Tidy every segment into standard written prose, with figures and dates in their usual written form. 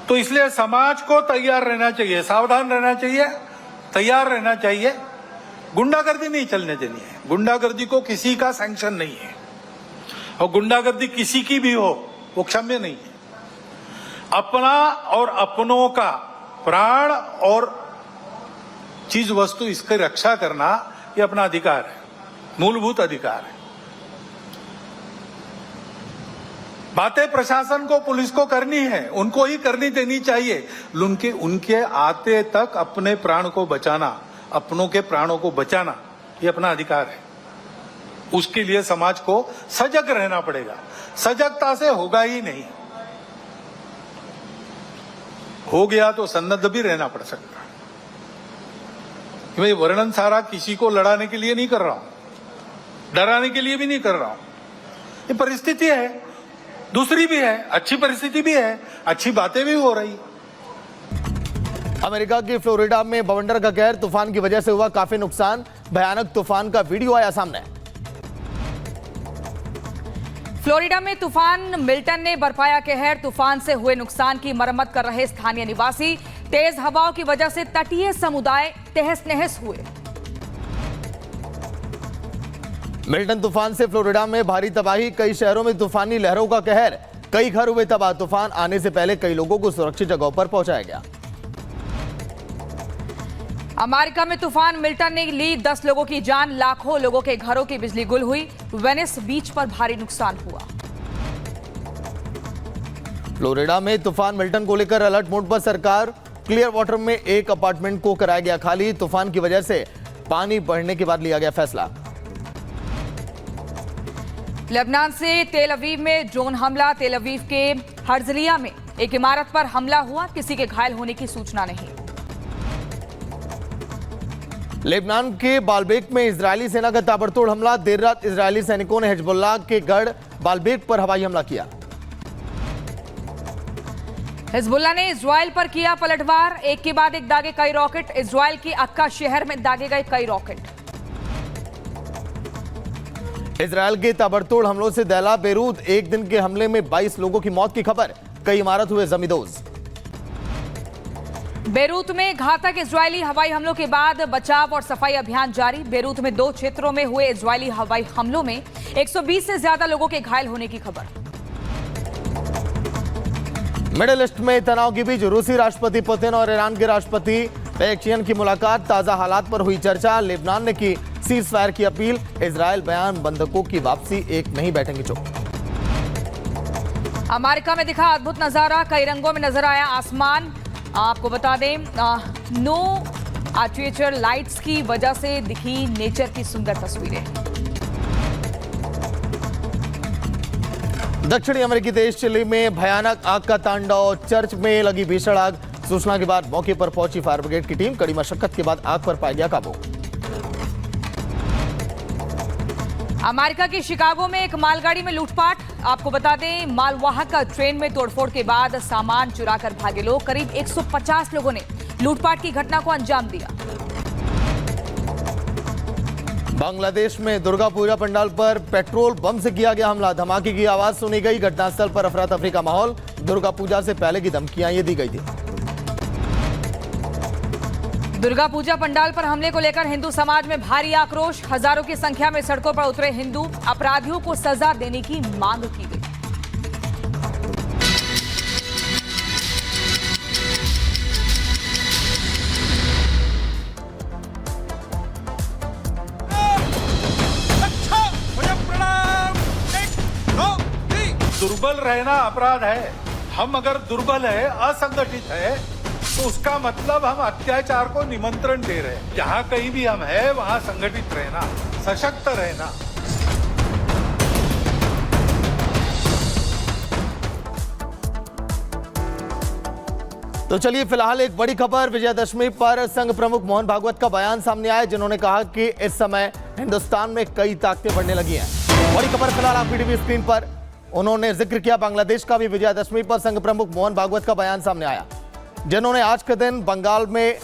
तो इसलिए समाज को तैयार रहना चाहिए, सावधान रहना चाहिए, तैयार रहना चाहिए। गुंडागर्दी नहीं चलने देनी है। गुंडागर्दी को किसी का सैंक्शन नहीं है, और गुंडागर्दी किसी की भी हो वो क्षम्य नहीं है। अपना और अपनों का प्राण और चीज वस्तु इसकी रक्षा करना ये अपना अधिकार है, मूलभूत अधिकार है। बातें प्रशासन को, पुलिस को करनी है, उनको ही करनी देनी चाहिए। उनके आते तक अपने प्राण को बचाना, अपनों के प्राणों को बचाना ये अपना अधिकार है। उसके लिए समाज को सजग रहना पड़ेगा। सजगता से होगा ही नहीं, हो गया तो सन्नद्ध भी रहना पड़ सकता है। मैं वर्णन सारा किसी को लड़ाने के लिए नहीं कर रहा हूं, डराने के लिए भी नहीं कर रहा हूं। ये परिस्थिति है, दूसरी भी है, अच्छी परिस्थिति भी है, अच्छी बातें भी हो रही। अमेरिका की फ्लोरिडा में बवंडर का कहर, तूफान की वजह से हुआ काफी नुकसान। भयानक तूफान का वीडियो आया सामने। फ्लोरिडा में तूफान मिल्टन ने बरपाया कहर। तूफान से हुए नुकसान की मरम्मत कर रहे स्थानीय निवासी। तेज हवाओं की वजह से तटीय समुदाय तहस नहस हुए। मिल्टन तूफान से फ्लोरिडा में भारी तबाही, कई शहरों में तूफानी लहरों का कहर, कई घर हुए तबाह। तूफान आने से पहले कई लोगों को सुरक्षित जगहों पर पहुंचाया गया। अमेरिका में तूफान मिल्टन ने ली 10 लोगों की जान, लाखों लोगों के घरों की बिजली गुल हुई। वेनिस बीच पर भारी नुकसान हुआ। फ्लोरिडा में तूफान मिल्टन को लेकर अलर्ट मोड पर सरकार। क्लियर वाटर में एक अपार्टमेंट को कराया गया खाली। तूफान की वजह से पानी बढ़ने के बाद लिया गया फैसला। लेबनान से तेल अवीव में ड्रोन हमला। तेल अवीव के हर्जलिया में एक इमारत पर हमला हुआ, किसी के घायल होने की सूचना नहीं। लेबनान के बालबेक में इजरायली सेना का ताबड़तोड़ हमला। देर रात इजरायली सैनिकों ने हिजबुल्लाह के गढ़ बालबेक पर हवाई हमला किया। हिजबुल्लाह ने इजराइल पर किया पलटवार। एक के बाद एक दागे कई रॉकेट। इजराइल के अक्का शहर में दागे गए कई रॉकेट। इजरायल के ताबड़तोड़ हमलों से दहला बेरूत। एक दिन के हमले में 22 लोगों की मौत की खबर, कई इमारत हुए जमींदोज। बेरूत में घातक इजरायली हवाई हमलों के बाद बचाव और सफाई अभियान जारी। बेरूत में 2 क्षेत्रों में हुए इजरायली हवाई हमलों में 120 से ज्यादा लोगों के घायल होने की खबर। मिडिल ईस्ट में तनाव के बीच रूसी राष्ट्रपति पुतिन और ईरान के राष्ट्रपति पेजेश्कियान की मुलाकात। ताजा हालात पर हुई चर्चा। लेबनान ने की सीज फायर की अपील। इजरायल बयान, बंधकों की वापसी एक नहीं बैठेंगे चुप। अमेरिका में दिखा अद्भुत नजारा, कई रंगों में नजर आया आसमान। आपको बता दें, नो आर्टिफिशियल लाइट्स की वजह से दिखी नेचर की सुंदर तस्वीरें। दक्षिणी अमेरिकी देश चिली में भयानक आग का तांडव। चर्च में लगी भीषण आग। सूचना के बाद मौके पर पहुंची फायर ब्रिगेड की टीम। कड़ी मशक्कत के बाद आग पर पाया गया काबू। अमेरिका के शिकागो में एक मालगाड़ी में लूटपाट। आपको बता दें, मालवाहक ट्रेन में तोड़फोड़ के बाद सामान चुराकर भागे लोग। करीब 150 लोगों ने लूटपाट की घटना को अंजाम दिया। बांग्लादेश में दुर्गा पूजा पंडाल पर पेट्रोल बम से किया गया हमला। धमाके की आवाज सुनी गई। घटनास्थल पर अफरा तफरी का माहौल। दुर्गा पूजा से पहले की धमकियां ये दी गई थी। दुर्गा पूजा पंडाल पर हमले को लेकर हिंदू समाज में भारी आक्रोश। हजारों की संख्या में सड़कों पर उतरे हिंदू। अपराधियों को सजा देने की मांग की गई। दुर्बल रहना अपराध है। हम अगर दुर्बल है, असंगठित है, तो उसका मतलब हम अत्याचार को निमंत्रण दे रहे हैं। जहां कहीं भी हम है वहां संगठित रहना, सशक्त रहना। तो चलिए फिलहाल एक बड़ी खबर। विजयदशमी पर संघ प्रमुख मोहन भागवत का बयान सामने आया, जिन्होंने कहा कि इस समय हिंदुस्तान में कई ताकतें बढ़ने लगी हैं। बड़ी खबर फिलहाल आपकी टीवी स्क्रीन पर। उन्होंने जिक्र किया बांग्लादेश का भी। विजयदशमी पर संघ प्रमुख मोहन भागवत का बयान सामने आया, जिन्होंने आज के दिन बंगाल में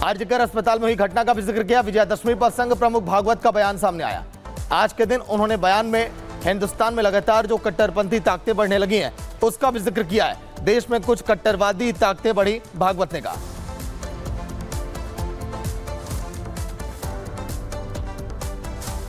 आरजीकर अस्पताल में हुई घटना का भी जिक्र किया। विजयदशमी पर संघ प्रमुख भागवत का बयान सामने आया। आज के दिन उन्होंने बयान में हिंदुस्तान में लगातार जो कट्टरपंथी ताकतें बढ़ने लगी हैं, उसका भी जिक्र किया है। देश में कुछ कट्टरवादी ताकतें बढ़ी, भागवत ने कहा।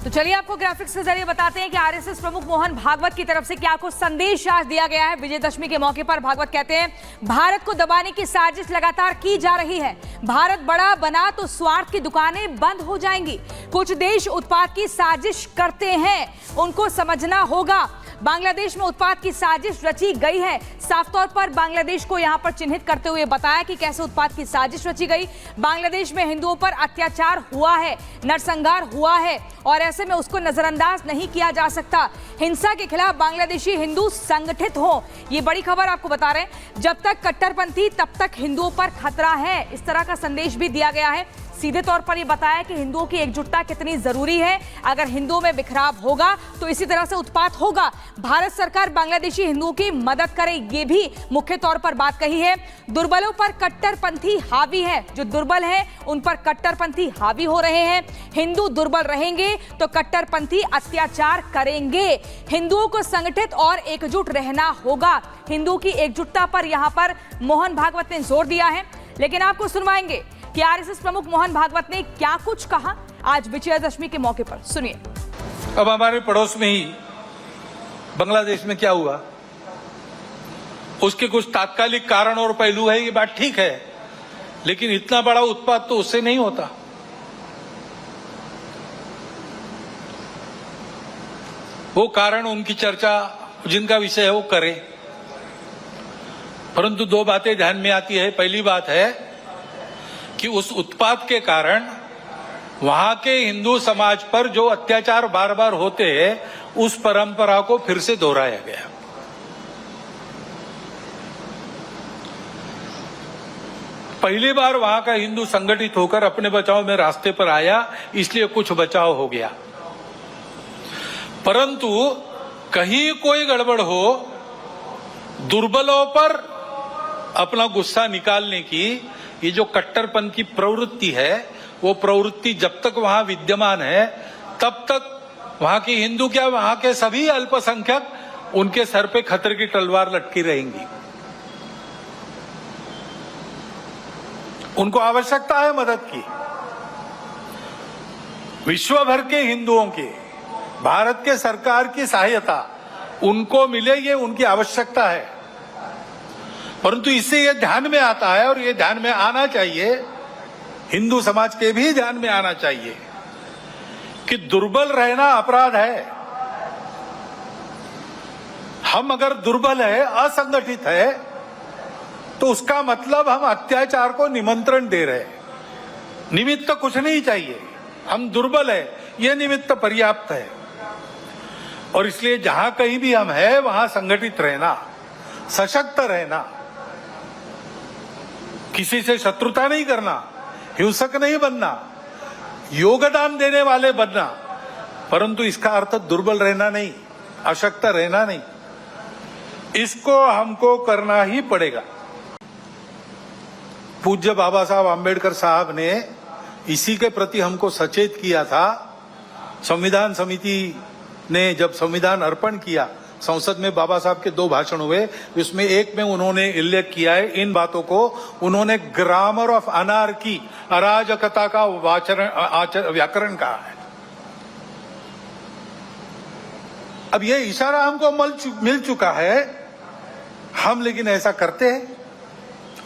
तो चलिए आपको ग्राफिक्स के जरिए बताते हैं कि आरएसएस प्रमुख मोहन भागवत की तरफ से क्या कुछ संदेश आज दिया गया है। विजयदशमी के मौके पर भागवत कहते हैं, भारत को दबाने की साजिश लगातार की जा रही है। भारत बड़ा बना तो स्वार्थ की दुकानें बंद हो जाएंगी। कुछ देश उत्पाद की साजिश करते हैं, उनको समझना होगा। बांग्लादेश में उत्पाद की साजिश रची गई है। साफ तौर पर बांग्लादेश को यहां पर चिन्हित करते हुए बताया कि कैसे उत्पाद की साजिश रची गई। बांग्लादेश में हिंदुओं पर अत्याचार हुआ है, नरसंहार हुआ है और ऐसे में उसको नजरअंदाज नहीं किया जा सकता। हिंसा के खिलाफ बांग्लादेशी हिंदू संगठित हो, ये बड़ी खबर आपको बता रहे हैं। जब तक कट्टरपंथी तब तक हिंदुओं पर खतरा है, इस तरह का संदेश भी दिया गया है। सीधे तौर पर यह बताया कि हिंदुओं की एकजुटता कितनी जरूरी है। अगर हिंदुओं में बिखराव होगा तो इसी तरह से उत्पात होगा। भारत सरकार बांग्लादेशी हिंदुओं की मदद करे, ये भी मुख्य तौर पर बात कही है। दुर्बलों पर कट्टरपंथी हावी है, जो दुर्बल है उन पर कट्टरपंथी हावी हो रहे हैं। हिंदू दुर्बल रहेंगे तो कट्टरपंथी अत्याचार करेंगे। हिंदुओं को संगठित और एकजुट रहना होगा। हिंदुओं की एकजुटता पर यहां पर मोहन भागवत ने जोर दिया है। लेकिन आपको सुनवाएंगे कि आरएसएस प्रमुख मोहन भागवत ने क्या कुछ कहा आज विजयदशमी के मौके पर। सुनिए। अब हमारे पड़ोस में ही बांग्लादेश में क्या हुआ, उसके कुछ तात्कालिक कारण और पहलू है, ये बात ठीक है, लेकिन इतना बड़ा उत्पाद तो उससे नहीं होता। वो कारण, उनकी चर्चा जिनका विषय है वो करें, परंतु दो बातें ध्यान में आती है। पहली बात है कि उस उत्पाद के कारण वहां के हिंदू समाज पर जो अत्याचार बार बार होते हैं, उस परंपरा को फिर से दोहराया गया। पहली बार वहां का हिंदू संगठित होकर अपने बचाव में रास्ते पर आया, इसलिए कुछ बचाव हो गया। परंतु कहीं कोई गड़बड़ हो, दुर्बलों पर अपना गुस्सा निकालने की ये जो कट्टरपंथी प्रवृत्ति है, वो प्रवृत्ति जब तक वहां विद्यमान है तब तक वहां की हिंदू क्या, वहां के सभी अल्पसंख्यक, उनके सर पे खतरे की तलवार लटकी रहेंगी। उनको आवश्यकता है मदद की। विश्व भर के हिंदुओं की, भारत के सरकार की सहायता उनको मिले, ये उनकी आवश्यकता है। परंतु इससे यह ध्यान में आता है और ये ध्यान में आना चाहिए, हिंदू समाज के भी ध्यान में आना चाहिए कि दुर्बल रहना अपराध है। हम अगर दुर्बल है, असंगठित है, तो उसका मतलब हम अत्याचार को निमंत्रण दे रहे हैं। निमित्त कुछ नहीं चाहिए, हम दुर्बल है, यह निमित्त पर्याप्त है। और इसलिए जहां कहीं भी हम है वहां संगठित रहना, सशक्त रहना, किसी से शत्रुता नहीं करना, हिंसक नहीं बनना, योगदान देने वाले बनना, परंतु इसका अर्थ दुर्बल रहना नहीं, अशक्त रहना नहीं। इसको हमको करना ही पड़ेगा। पूज्य बाबा साहब आंबेडकर साहब ने इसी के प्रति हमको सचेत किया था। संविधान समिति ने जब संविधान अर्पण किया, संसद में बाबा साहब के 2 भाषण हुए, उसमें एक में उन्होंने उल्लेख किया है इन बातों को। उन्होंने ग्रामर ऑफ अनार्की, अराजकता का व्याकरण कहा है। अब ये इशारा हमको मिल चुका है, हम लेकिन ऐसा करते हैं।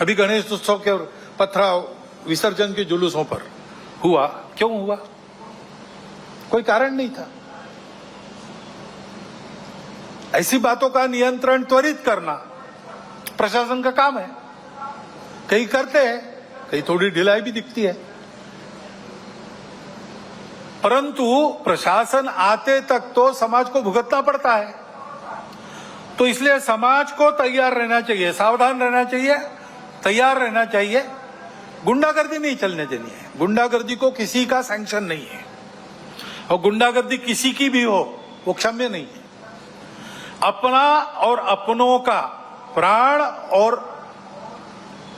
अभी गणेश उत्सव के पथराव विसर्जन के जुलूसों पर हुआ, क्यों हुआ? कोई कारण नहीं था। ऐसी बातों का नियंत्रण त्वरित करना प्रशासन का काम है। कहीं करते हैं, कहीं थोड़ी ढिलाई भी दिखती है, परंतु प्रशासन आते तक तो समाज को भुगतना पड़ता है। तो इसलिए समाज को तैयार रहना चाहिए, सावधान रहना चाहिए, तैयार रहना चाहिए। गुंडागर्दी नहीं चलने देनी है। गुंडागर्दी को किसी का सैंक्शन नहीं है, और गुंडागर्दी किसी की भी हो वो क्षम्य नहीं है। अपना और अपनों का प्राण और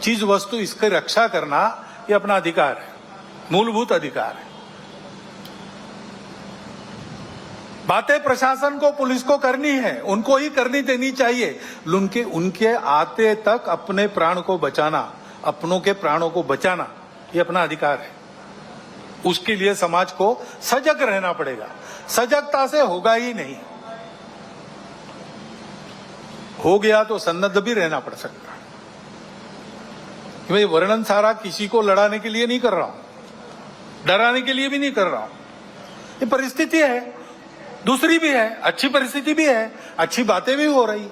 चीज वस्तु, इसकी रक्षा करना ये अपना अधिकार है, मूलभूत अधिकार है। बातें प्रशासन को, पुलिस को करनी है, उनको ही करनी देनी चाहिए। उनके आते तक अपने प्राण को बचाना, अपनों के प्राणों को बचाना, ये अपना अधिकार है। उसके लिए समाज को सजग रहना पड़ेगा। सजगता से होगा ही नहीं, हो गया तो सन्नद्ध भी रहना पड़ सकता है। मैं वर्णन सारा किसी को लड़ाने के लिए नहीं कर रहा हूं, डराने के लिए भी नहीं कर रहा हूं। ये परिस्थिति है, दूसरी भी है, अच्छी परिस्थिति भी है, अच्छी बातें भी हो रही।